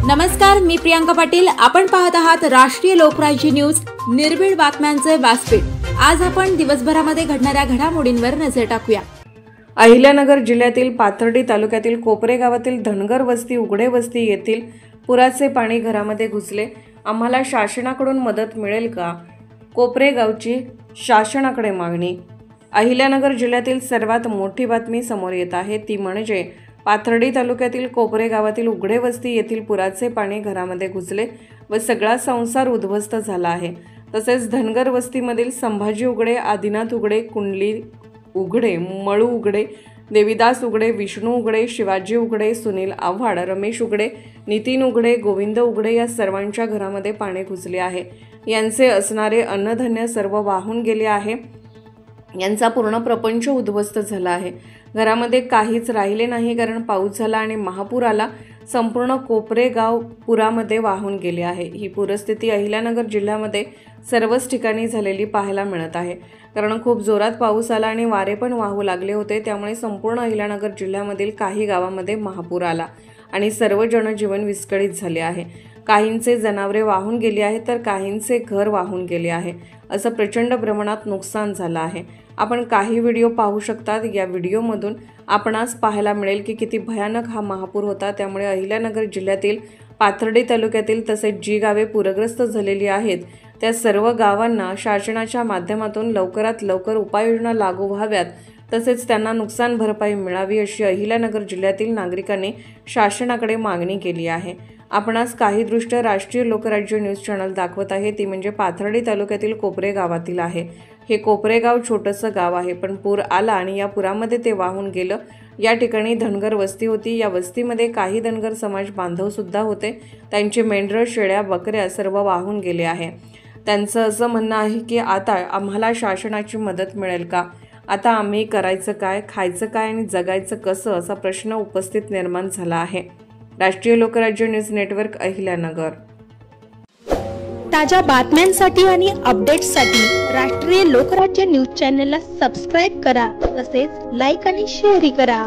नमस्कार, मी प्रियांका पाटील। आपण पाहत आहात राष्ट्रीय लोकराज्य न्यूज, निर्भीड बातम्यांचे व्यासपीठ। आज आपण दिवसभरामध्ये घडणाऱ्या घडामोडींवर नजर टाकूया। अहिल्यानगर जिल्ह्यातील पाथर्डी तालुक्यातील कोपरे गावातील धनगर वस्ती उघडे वस्ती येथील पुराचे पाणी घरामध्ये घुसले। आम्हाला शासनाकडून मदत मिळेल का? कोपरे गावची शासनाकडे मागणी। अहिल्यानगर जिल्ह्यातील सर्वात मोठी बातमी समोर येत आहे, ती म्हणजे पाथर्डी तालुक्यातील कोपरे गावातील उघडे वस्ती येथील पुराचे पाणी घरामध्ये घुसले व सगळा संसार उद्ध्वस्त झाला आहे। तसेच धनगर वस्तीमधील संभाजी उघडे, आदिनाथ उघडे, कुंडली उघडे, मळू उघडे, देवीदास उघडे, विष्णू उघडे, शिवाजी उघडे, सुनील आव्हाड, रमेश उघडे, नितीन उघडे, गोविंद उघडे या सर्वांच्या घरामध्ये पाणी घुसले आहे। यांचे असणारे अन्नधान्य सर्व वाहून गेले आहे। यांचा पूर्ण प्रपंच उद्ध्वस्त झाला आहे। घरामध्ये काहीच राहिले नाही, कारण पाऊस झाला आणि महापूर आला। संपूर्ण कोपरे गाव पुरामध्ये वाहून गेले आहे। ही पूरस्थिती अहिल्यानगर जिल्ह्यामध्ये सर्वच ठिकाणी झालेली पाहायला मिळत आहे, कारण खूप जोरात पाऊस आला आणि वारे पण वाहू लागले होते। त्यामुळे संपूर्ण अहिल्यानगर जिल्ह्यामधील काही गावामध्ये महापूर आला आणि सर्व जनजीवन विस्कळीत झाले आहे। काहींचे जनावरे वाहून गेली आहेत, तर काहींचे घर वाहून गेले आहे। असं प्रचंड प्रमाणात नुकसान झालं आहे। आपण काही व्हिडिओ पाहू शकतात। या व्हिडिओमधून आपणास पाहायला मिळेल की किती भयानक हा महापूर होता। त्यामुळे अहिल्यानगर जिल्ह्यातील पाथर्डी तालुक्यातील तसेच जी गावे पूरग्रस्त झालेली आहेत त्या सर्व गावांना शासनाच्या माध्यमातून लवकरात लवकर उपाययोजना लागू व्हाव्यात, तसेच त्यांना नुकसान भरपाई मिळावी अशी अहिल्यानगर जिल्ह्यातील नागरिकांनी शासनाकडे मागणी केली आहे। आपणास काही दृष्ट्या राष्ट्रीय लोकराज्य न्यूज चॅनल दाखवत आहे, ती म्हणजे पाथर्डी तालुक्यातील कोपरे गावातील आहे। हे कोपरे गाव छोटंसं गाव आहे, पण पूर आला आणि या पुरामध्ये ते वाहून गेलं। या ठिकाणी धनगर वस्ती होती। या वस्तीमध्ये काही धनगर समाज बांधव सुद्धा होते। त्यांचे मेंढरं, शेळ्या, बकऱ्या सर्व वाहून गेले आहे। त्यांचं असं म्हणणं आहे की आता आम्हाला शासनाची मदत मिळेल का? आता आम्ही करायचं काय, खायचं काय आणि जगायचं कसं, असा प्रश्न उपस्थित निर्माण झाला आहे। राष्ट्रीय लोकराज्य न्यूज नेटवर्क, अहिल्यानगर। ताज्या बातम्यांसाठी आणि अपडेट्ससाठी राष्ट्रीय लोकराज्य न्यूज चॅनलला सबस्क्राइब करा, तसेच लाईक आणि शेअर करा।